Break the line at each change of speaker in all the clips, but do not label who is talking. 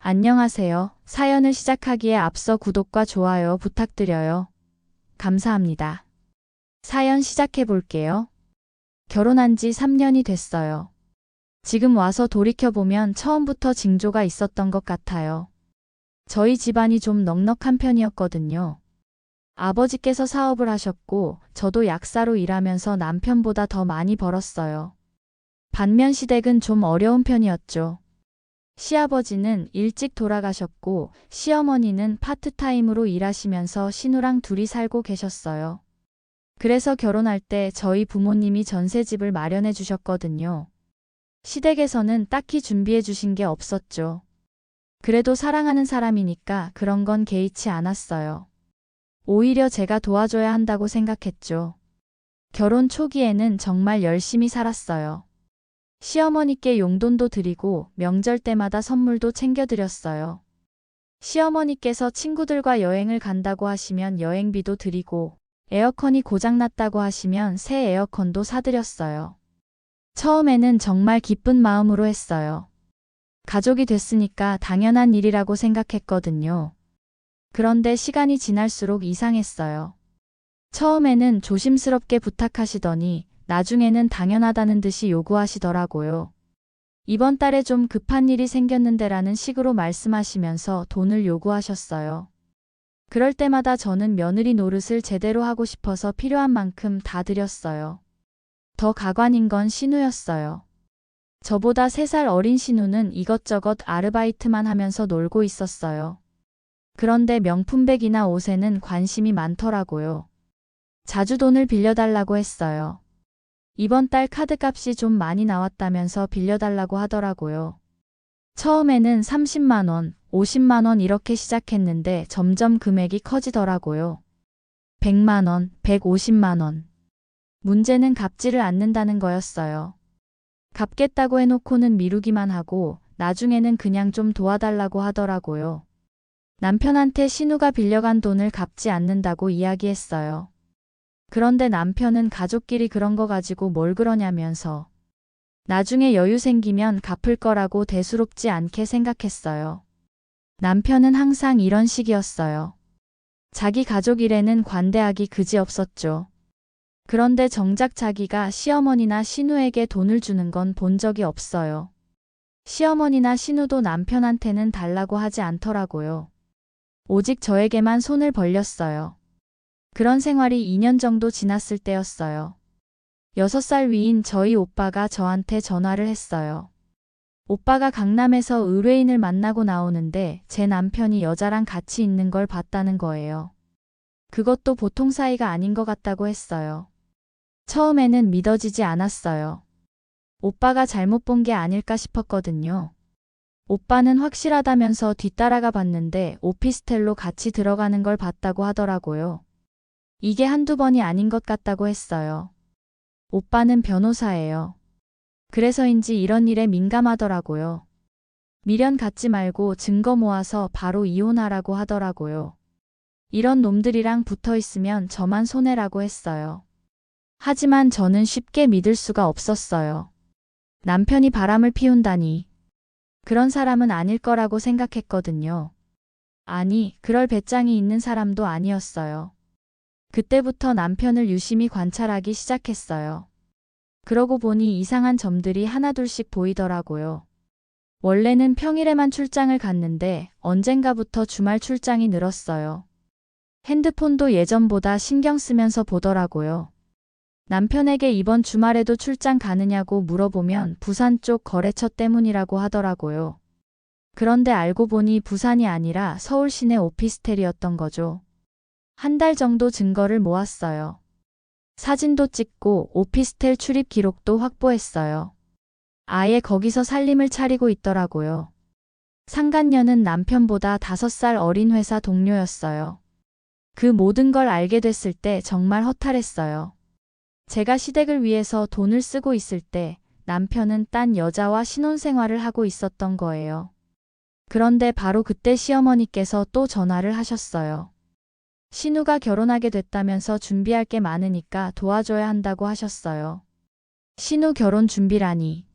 안녕하세요. 사연을 시작하기에 앞서 구독과 좋아요 부탁드려요. 감사합니다. 사연 시작해 볼게요. 결혼한 지 3년이 됐어요. 지금 와서 돌이켜보면 처음부터 징조가 있었던 것 같아요. 저희 집안이 좀 넉넉한 편이었거든요. 아버지께서 사업을 하셨고 저도 약사로 일하면서 남편보다 더 많이 벌었어요. 반면 시댁은 좀 어려운 편이었죠. 시아버지는 일찍 돌아가셨고 시어머니는 파트타임으로 일하시면서 신우랑 둘이 살고 계셨어요. 그래서 결혼할 때 저희 부모님이 전셋집을 마련해 주셨거든요. 시댁에서는 딱히 준비해 주신 게 없었죠. 그래도 사랑하는 사람이니까 그런 건 개의치 않았어요. 오히려 제가 도와줘야 한다고 생각했죠. 결혼 초기에는 정말 열심히 살았어요. 시어머니께 용돈도 드리고 명절 때마다 선물도 챙겨드렸어요. 시어머니께서 친구들과 여행을 간다고 하시면 여행비도 드리고 에어컨이 고장났다고 하시면 새 에어컨도 사드렸어요. 처음에는 정말 기쁜 마음으로 했어요. 가족이 됐으니까 당연한 일이라고 생각했거든요. 그런데 시간이 지날수록 이상했어요. 처음에는 조심스럽게 부탁하시더니 나중에는 당연하다는 듯이 요구하시더라고요. 이번 달에 좀 급한 일이 생겼는데라는 식으로 말씀하시면서 돈을 요구하셨어요. 그럴 때마다 저는 며느리 노릇을 제대로 하고 싶어서 필요한 만큼 다 드렸어요. 더 가관인 건 신우였어요. 저보다 3살 어린 신우는 이것저것 아르바이트만 하면서 놀고 있었어요. 그런데 명품백이나 옷에는 관심이 많더라고요. 자주 돈을 빌려달라고 했어요. 이번 달 카드값이 좀 많이 나왔다면서 빌려달라고 하더라고요. 처음에는 30만 원, 50만 원 이렇게 시작했는데 점점 금액이 커지더라고요. 100만 원, 150만 원. 문제는 갚지를 않는다는 거였어요. 갚겠다고 해놓고는 미루기만 하고 나중에는 그냥 좀 도와달라고 하더라고요. 남편한테 신우가 빌려간 돈을 갚지 않는다고 이야기했어요. 그런데 남편은 가족끼리 그런 거 가지고 뭘 그러냐면서 나중에 여유 생기면 갚을 거라고 대수롭지 않게 생각했어요. 남편은 항상 이런 식이었어요. 자기 가족 일에는 관대하기 그지없었죠. 그런데 정작 자기가 시어머니나 신우에게 돈을 주는 건 본 적이 없어요. 시어머니나 신우도 남편한테는 달라고 하지 않더라고요. 오직 저에게만 손을 벌렸어요. 그런 생활이 2년 정도 지났을 때였어요. 6살 위인 저희 오빠가 저한테 전화를 했어요. 오빠가 강남에서 의뢰인을 만나고 나오는데 제 남편이 여자랑 같이 있는 걸 봤다는 거예요. 그것도 보통 사이가 아닌 것 같다고 했어요. 처음에는 믿어지지 않았어요. 오빠가 잘못 본 게 아닐까 싶었거든요. 오빠는 확실하다면서 뒤따라가 봤는데 오피스텔로 같이 들어가는 걸 봤다고 하더라고요. 이게 한두 번이 아닌 것 같다고 했어요. 오빠는 변호사예요. 그래서인지 이런 일에 민감하더라고요. 미련 갖지 말고 증거 모아서 바로 이혼하라고 하더라고요. 이런 놈들이랑 붙어 있으면 저만 손해라고 했어요. 하지만 저는 쉽게 믿을 수가 없었어요. 남편이 바람을 피운다니. 그런 사람은 아닐 거라고 생각했거든요. 아니, 그럴 배짱이 있는 사람도 아니었어요. 그때부터 남편을 유심히 관찰하기 시작했어요. 그러고 보니 이상한 점들이 하나둘씩 보이더라고요. 원래는 평일에만 출장을 갔는데 언젠가부터 주말 출장이 늘었어요. 핸드폰도 예전보다 신경 쓰면서 보더라고요. 남편에게 이번 주말에도 출장 가느냐고 물어보면 부산 쪽 거래처 때문이라고 하더라고요. 그런데 알고 보니 부산이 아니라 서울 시내 오피스텔이었던 거죠. 한 달 정도 증거를 모았어요. 사진도 찍고 오피스텔 출입 기록도 확보했어요. 아예 거기서 살림을 차리고 있더라고요. 상간녀는 남편보다 5살 어린 회사 동료였어요. 그 모든 걸 알게 됐을 때 정말 허탈했어요. 제가 시댁을 위해서 돈을 쓰고 있을 때 남편은 딴 여자와 신혼생활을 하고 있었던 거예요. 그런데 바로 그때 시어머니께서 또 전화를 하셨어요. 신우가 결혼하게 됐다면서 준비할 게 많으니까 도와줘야 한다고 하셨어요. 신우 결혼 준비라니.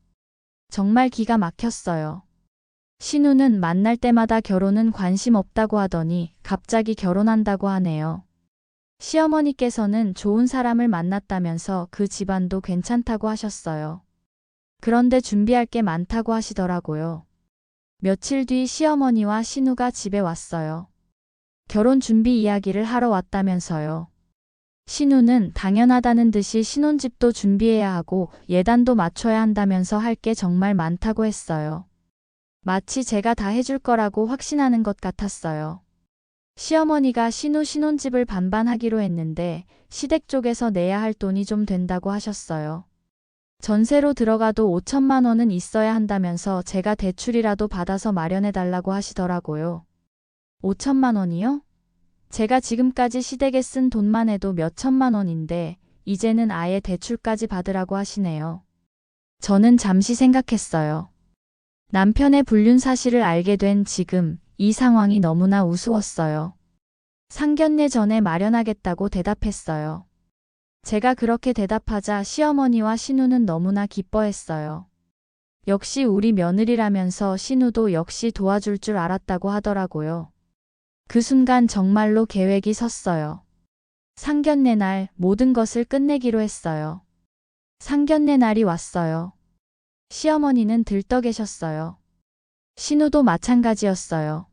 정말 기가 막혔어요. 신우는 만날 때마다 결혼은 관심 없다고 하더니 갑자기 결혼한다고 하네요. 시어머니께서는 좋은 사람을 만났다면서 그 집안도 괜찮다고 하셨어요. 그런데 준비할 게 많다고 하시더라고요. 며칠 뒤 시어머니와 신우가 집에 왔어요. 결혼 준비 이야기를 하러 왔다면서요. 신우는 당연하다는 듯이 신혼집도 준비해야 하고 예단도 맞춰야 한다면서 할 게 정말 많다고 했어요. 마치 제가 다 해줄 거라고 확신하는 것 같았어요. 시어머니가 신우 신혼집을 반반하기로 했는데 시댁 쪽에서 내야 할 돈이 좀 된다고 하셨어요. 전세로 들어가도 5천만 원은 있어야 한다면서 제가 대출이라도 받아서 마련해 달라고 하시더라고요. 5천만 원이요? 제가 지금까지 시댁에 쓴 돈만 해도 몇 천만 원인데 이제는 아예 대출까지 받으라고 하시네요. 저는 잠시 생각했어요. 남편의 불륜 사실을 알게 된 지금 이 상황이 너무나 우스웠어요. 상견례 전에 마련하겠다고 대답했어요. 제가 그렇게 대답하자 시어머니와 신우는 너무나 기뻐했어요. 역시 우리 며느리라면서 신우도 역시 도와줄 줄 알았다고 하더라고요. 그 순간 정말로 계획이 섰어요. 상견례 날 모든 것을 끝내기로 했어요. 상견례 날이 왔어요. 시어머니는 들떠 계셨어요. 신우도 마찬가지였어요.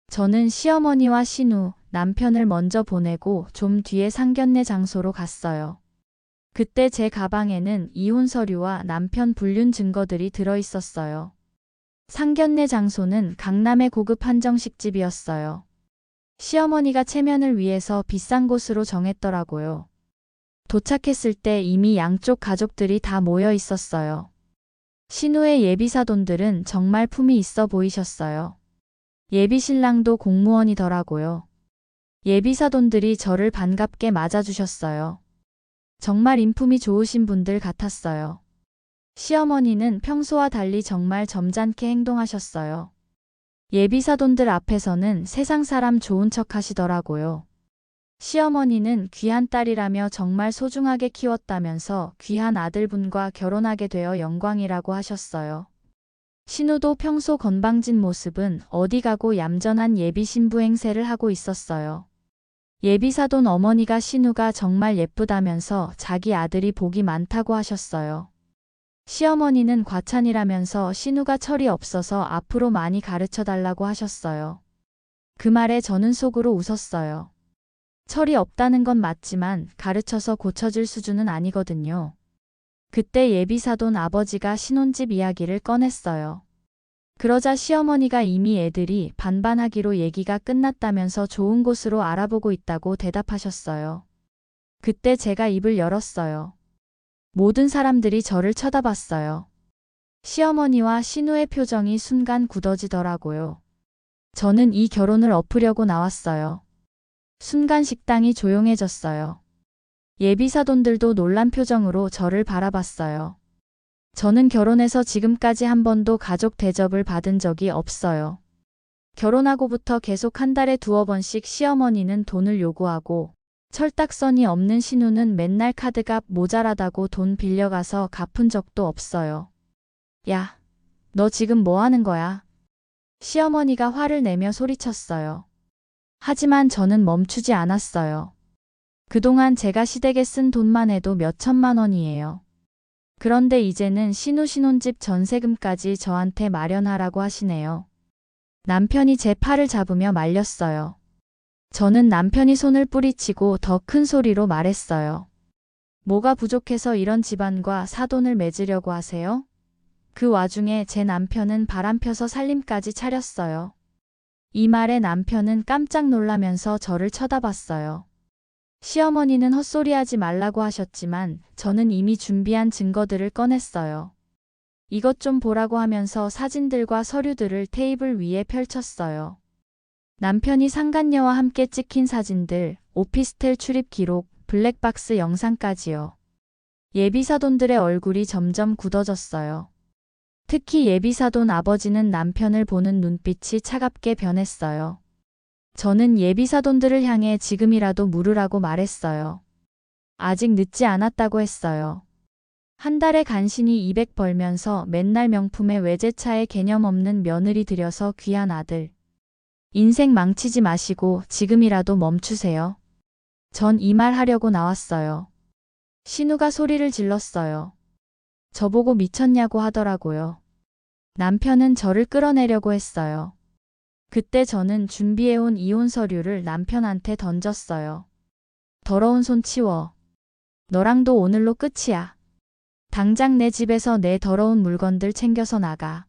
저는 시어머니와 신우, 남편을 먼저 보내고 좀 뒤에 상견례 장소로 갔어요. 그때 제 가방에는 이혼 서류와 남편 불륜 증거들이 들어 있었어요. 상견례 장소는 강남의 고급 한정식집이었어요. 시어머니가 체면을 위해서 비싼 곳으로 정했더라고요. 도착했을 때 이미 양쪽 가족들이 다 모여 있었어요. 신우의 예비사돈들은 정말 품이 있어 보이셨어요. 예비신랑도 공무원이더라고요. 예비사돈들이 저를 반갑게 맞아주셨어요. 정말 인품이 좋으신 분들 같았어요. 시어머니는 평소와 달리 정말 점잖게 행동하셨어요. 예비사돈들 앞에서는 세상 사람 좋은 척 하시더라고요. 시어머니는 귀한 딸이라며 정말 소중하게 키웠다면서 귀한 아들분과 결혼하게 되어 영광이라고 하셨어요. 신우도 평소 건방진 모습은 어디 가고 얌전한 예비 신부 행세를 하고 있었어요. 예비사돈 어머니가 신우가 정말 예쁘다면서 자기 아들이 복이 많다고 하셨어요. 시어머니는 과찬이라면서 신우가 철이 없어서 앞으로 많이 가르쳐 달라고 하셨어요. 그 말에 저는 속으로 웃었어요. 철이 없다는 건 맞지만 가르쳐서 고쳐질 수준은 아니거든요. 그때 예비사돈 아버지가 신혼집 이야기를 꺼냈어요. 그러자 시어머니가 이미 애들이 반반하기로 얘기가 끝났다면서 좋은 곳으로 알아보고 있다고 대답하셨어요. 그때 제가 입을 열었어요. 모든 사람들이 저를 쳐다봤어요. 시어머니와 신우의 표정이 순간 굳어지더라고요. 저는 이 결혼을 엎으려고 나왔어요. 순간 식당이 조용해졌어요. 예비사돈들도 놀란 표정으로 저를 바라봤어요. 저는 결혼해서 지금까지 한 번도 가족 대접을 받은 적이 없어요. 결혼하고부터 계속 한 달에 2-3번씩 시어머니는 돈을 요구하고 철딱선이 없는 신우는 맨날 카드값 모자라다고 돈 빌려가서 갚은 적도 없어요. 야, 너 지금 뭐 하는 거야? 시어머니가 화를 내며 소리쳤어요. 하지만 저는 멈추지 않았어요. 그동안 제가 시댁에 쓴 돈만 해도 몇 천만 원이에요. 그런데 이제는 신우 신혼집 전세금까지 저한테 마련하라고 하시네요. 남편이 제 팔을 잡으며 말렸어요. 저는 남편이 손을 뿌리치고 더 큰 소리로 말했어요. 뭐가 부족해서 이런 집안과 사돈을 맺으려고 하세요? 그 와중에 제 남편은 바람펴서 살림까지 차렸어요. 이 말에 남편은 깜짝 놀라면서 저를 쳐다봤어요. 시어머니는 헛소리하지 말라고 하셨지만 저는 이미 준비한 증거들을 꺼냈어요. 이것 좀 보라고 하면서 사진들과 서류들을 테이블 위에 펼쳤어요. 남편이 상간녀와 함께 찍힌 사진들, 오피스텔 출입 기록, 블랙박스 영상까지요. 예비사돈들의 얼굴이 점점 굳어졌어요. 특히 예비사돈 아버지는 남편을 보는 눈빛이 차갑게 변했어요. 저는 예비사돈들을 향해 지금이라도 물으라고 말했어요. 아직 늦지 않았다고 했어요. 한 달에 간신히 200 벌면서 맨날 명품의 외제차에 개념 없는 며느리 들여서 귀한 아들. 인생 망치지 마시고 지금이라도 멈추세요. 전 이 말 하려고 나왔어요. 신우가 소리를 질렀어요. 저보고 미쳤냐고 하더라고요. 남편은 저를 끌어내려고 했어요. 그때 저는 준비해온 이혼 서류를 남편한테 던졌어요. 더러운 손 치워. 너랑도 오늘로 끝이야. 당장 내 집에서 내 더러운 물건들 챙겨서 나가.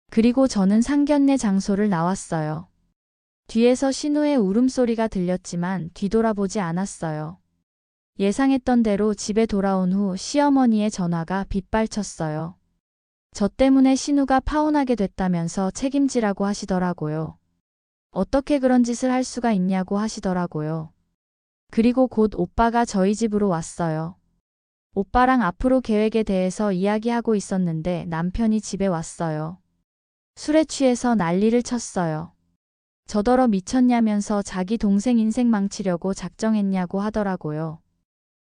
그리고 저는 상견례 장소를 나왔어요. 뒤에서 신우의 울음소리가 들렸지만 뒤돌아보지 않았어요. 예상했던 대로 집에 돌아온 후 시어머니의 전화가 빗발쳤어요. 저 때문에 신우가 파혼하게 됐다면서 책임지라고 하시더라고요. 어떻게 그런 짓을 할 수가 있냐고 하시더라고요. 그리고 곧 오빠가 저희 집으로 왔어요. 오빠랑 앞으로 계획에 대해서 이야기하고 있었는데 남편이 집에 왔어요. 술에 취해서 난리를 쳤어요. 저더러 미쳤냐면서 자기 동생 인생 망치려고 작정했냐고 하더라고요.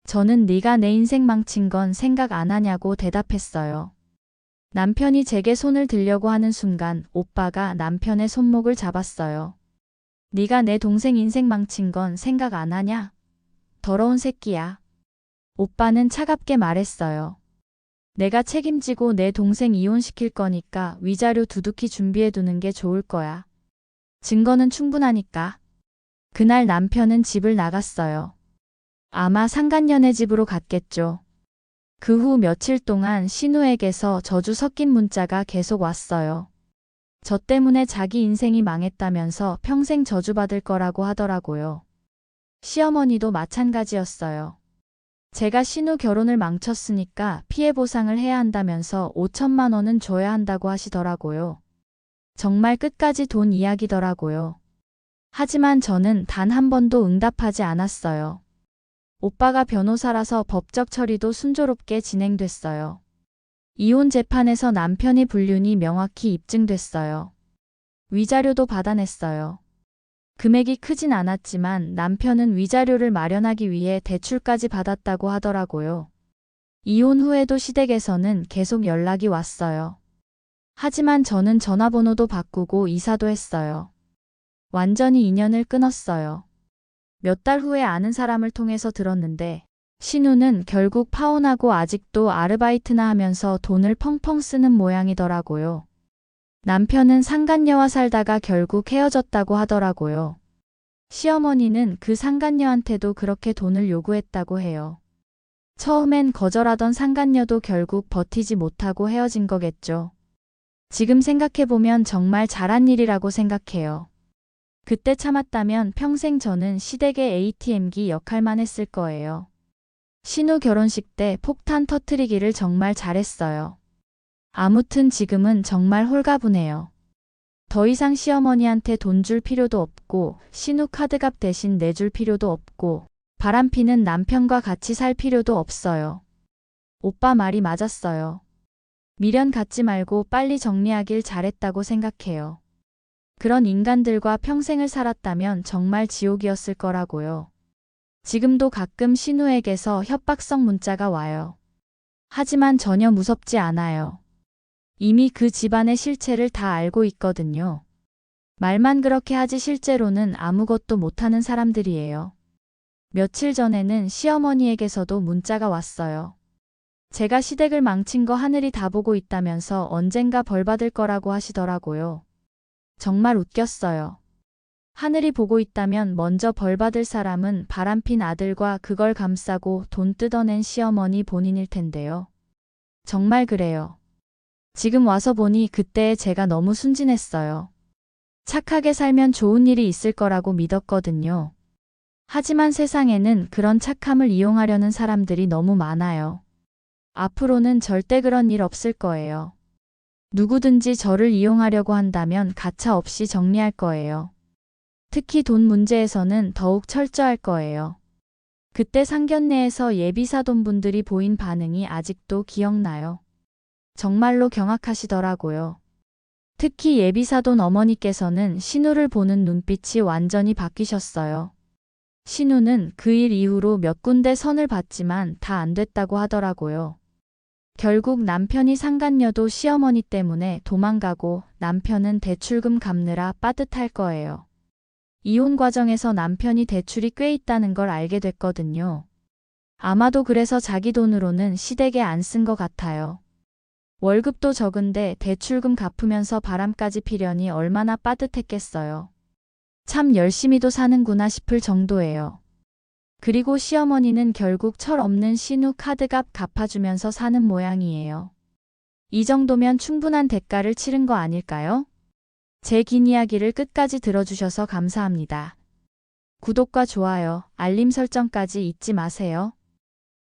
저는 네가 내 인생 망친 건 생각 안 하냐고 대답했어요. 남편이 제게 손을 들려고 하는 순간 오빠가 남편의 손목을 잡았어요. 네가 내 동생 인생 망친 건 생각 안 하냐? 더러운 새끼야. 오빠는 차갑게 말했어요. 내가 책임지고 내 동생 이혼시킬 거니까 위자료 두둑히 준비해 두는 게 좋을 거야. 증거는 충분하니까. 그날 남편은 집을 나갔어요. 아마 상간녀네 집으로 갔겠죠. 그 후 며칠 동안 신우에게서 저주 섞인 문자가 계속 왔어요. 저 때문에 자기 인생이 망했다면서 평생 저주받을 거라고 하더라고요. 시어머니도 마찬가지였어요. 제가 신우 결혼을 망쳤으니까 피해 보상을 해야 한다면서 5천만 원은 줘야 한다고 하시더라고요. 정말 끝까지 돈 이야기더라고요. 하지만 저는 단 한 번도 응답하지 않았어요. 오빠가 변호사라서 법적 처리도 순조롭게 진행됐어요. 이혼 재판에서 남편의 불륜이 명확히 입증됐어요. 위자료도 받아냈어요. 금액이 크진 않았지만 남편은 위자료를 마련하기 위해 대출까지 받았다고 하더라고요. 이혼 후에도 시댁에서는 계속 연락이 왔어요. 하지만 저는 전화번호도 바꾸고 이사도 했어요. 완전히 인연을 끊었어요. 몇 달 후에 아는 사람을 통해서 들었는데 신우는 결국 파혼하고 아직도 아르바이트나 하면서 돈을 펑펑 쓰는 모양이더라고요. 남편은 상간녀와 살다가 결국 헤어졌다고 하더라고요. 시어머니는 그 상간녀한테도 그렇게 돈을 요구했다고 해요. 처음엔 거절하던 상간녀도 결국 버티지 못하고 헤어진 거겠죠. 지금 생각해보면 정말 잘한 일이라고 생각해요. 그때 참았다면 평생 저는 시댁의 ATM기 역할만 했을 거예요. 신우 결혼식 때 폭탄 터트리기를 정말 잘했어요. 아무튼 지금은 정말 홀가분해요. 더 이상 시어머니한테 돈 줄 필요도 없고 신우 카드값 대신 내줄 필요도 없고 바람피는 남편과 같이 살 필요도 없어요. 오빠 말이 맞았어요. 미련 갖지 말고 빨리 정리하길 잘했다고 생각해요. 그런 인간들과 평생을 살았다면 정말 지옥이었을 거라고요. 지금도 가끔 신우에게서 협박성 문자가 와요. 하지만 전혀 무섭지 않아요. 이미 그 집안의 실체를 다 알고 있거든요. 말만 그렇게 하지 실제로는 아무것도 못하는 사람들이에요. 며칠 전에는 시어머니에게서도 문자가 왔어요. 제가 시댁을 망친 거 하늘이 다 보고 있다면서 언젠가 벌 받을 거라고 하시더라고요. 정말 웃겼어요. 하늘이 보고 있다면 먼저 벌 받을 사람은 바람핀 아들과 그걸 감싸고 돈 뜯어낸 시어머니 본인일 텐데요. 정말 그래요. 지금 와서 보니 그때의 제가 너무 순진했어요. 착하게 살면 좋은 일이 있을 거라고 믿었거든요. 하지만 세상에는 그런 착함을 이용하려는 사람들이 너무 많아요. 앞으로는 절대 그런 일 없을 거예요. 누구든지 저를 이용하려고 한다면 가차 없이 정리할 거예요. 특히 돈 문제에서는 더욱 철저할 거예요. 그때 상견례에서 예비사돈분들이 보인 반응이 아직도 기억나요. 정말로 경악하시더라고요. 특히 예비사돈 어머니께서는 신우를 보는 눈빛이 완전히 바뀌셨어요. 신우는 그 일 이후로 몇 군데 선을 봤지만 다 안 됐다고 하더라고요. 결국 남편이 상간녀도 시어머니 때문에 도망가고 남편은 대출금 갚느라 빠듯할 거예요. 이혼 과정에서 남편이 대출이 꽤 있다는 걸 알게 됐거든요. 아마도 그래서 자기 돈으로는 시댁에 안 쓴 것 같아요. 월급도 적은데 대출금 갚으면서 바람까지 피려니 얼마나 빠듯했겠어요. 참 열심히도 사는구나 싶을 정도예요. 그리고 시어머니는 결국 철없는 신우 카드값 갚아주면서 사는 모양이에요. 이 정도면 충분한 대가를 치른 거 아닐까요? 제 긴 이야기를 끝까지 들어주셔서 감사합니다. 구독과 좋아요, 알림 설정까지 잊지 마세요.